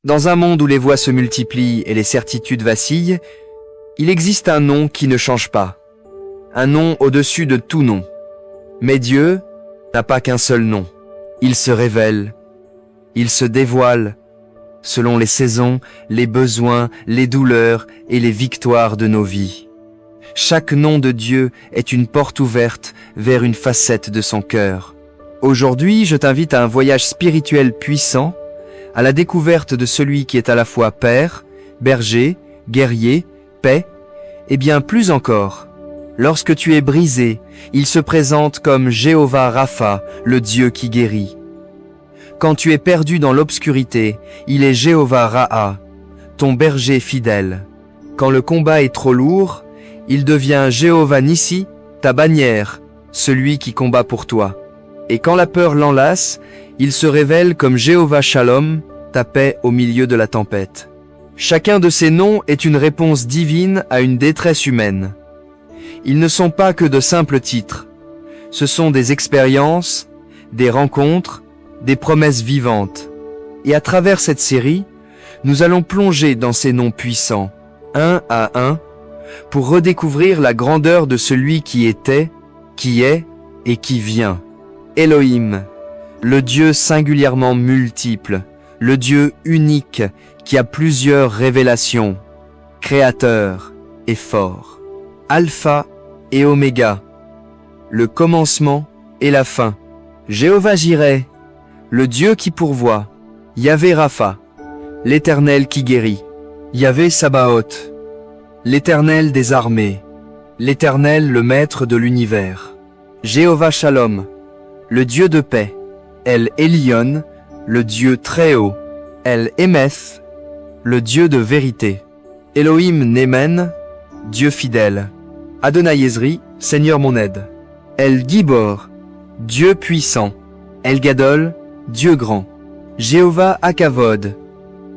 Dans un monde où les voix se multiplient et les certitudes vacillent, il existe un nom qui ne change pas. Un nom au-dessus de tout nom. Mais Dieu n'a pas qu'un seul nom. Il se révèle, il se dévoile, selon les saisons, les besoins, les douleurs et les victoires de nos vies. Chaque nom de Dieu est une porte ouverte vers une facette de son cœur. Aujourd'hui, je t'invite à un voyage spirituel puissant, à la découverte de celui qui est à la fois Père, berger, guerrier, paix, et bien plus encore. Lorsque tu es brisé, il se présente comme Jéhovah Rapha, le Dieu qui guérit. Quand tu es perdu dans l'obscurité, il est Jéhovah Raha, ton berger fidèle. Quand le combat est trop lourd, il devient Jéhovah Nissi, ta bannière, celui qui combat pour toi. Et quand la peur l'enlace, il se révèle comme Jéhovah Shalom, ta paix au milieu de la tempête. Chacun de ces noms est une réponse divine à une détresse humaine. Ils ne sont pas que de simples titres. Ce sont des expériences, des rencontres, des promesses vivantes. Et à travers cette série, nous allons plonger dans ces noms puissants, un à un, pour redécouvrir la grandeur de celui qui était, qui est et qui vient. Elohim, le Dieu singulièrement multiple, le Dieu unique qui a plusieurs révélations, créateur et fort. Alpha et Oméga, le commencement et la fin. Jéhovah Jireh, le Dieu qui pourvoit. Yahvé Rapha, l'Éternel qui guérit. Yahvé Sabaoth, l'Éternel des armées, l'Éternel le Maître de l'univers. Jéhovah Shalom, le Dieu de paix. El Elyon, le Dieu très haut. El Emeth, le Dieu de vérité. Elohim Nemen, Dieu fidèle. Adonai Ezri, Seigneur mon aide. El Gibor, Dieu puissant. El Gadol, Dieu grand. Jéhovah Akavod,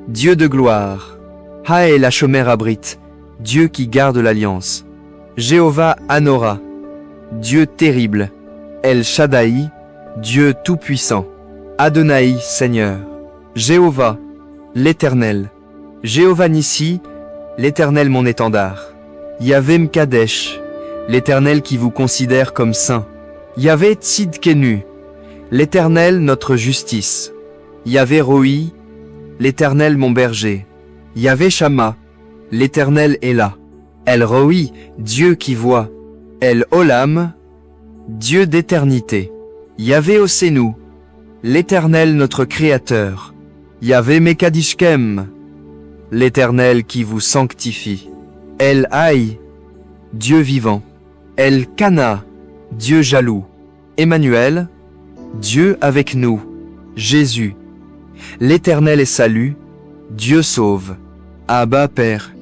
Dieu de gloire. Haël Hashomer Abrit, Dieu qui garde l'alliance. Jéhovah Anora, Dieu terrible. El Shaddai, Dieu tout-puissant. Adonai, Seigneur. Jéhovah, l'Éternel. Jéhovah Nissi, l'Éternel mon étendard. Yahvé Mkadesh, l'Éternel qui vous considère comme saint. Yahvé Tzidkenu, l'Éternel notre justice. Yahvé Roi, l'Éternel mon berger. Yahvé Shama, l'Éternel est là. El Roi, Dieu qui voit. El Olam, Dieu d'éternité. Yahvé Osenu, l'Éternel notre Créateur. Yahvé Mekadishkem, l'Éternel qui vous sanctifie. El Haï, Dieu vivant. El Kana, Dieu jaloux. Emmanuel, Dieu avec nous. Jésus, l'Éternel est salut, Dieu sauve. Abba Père.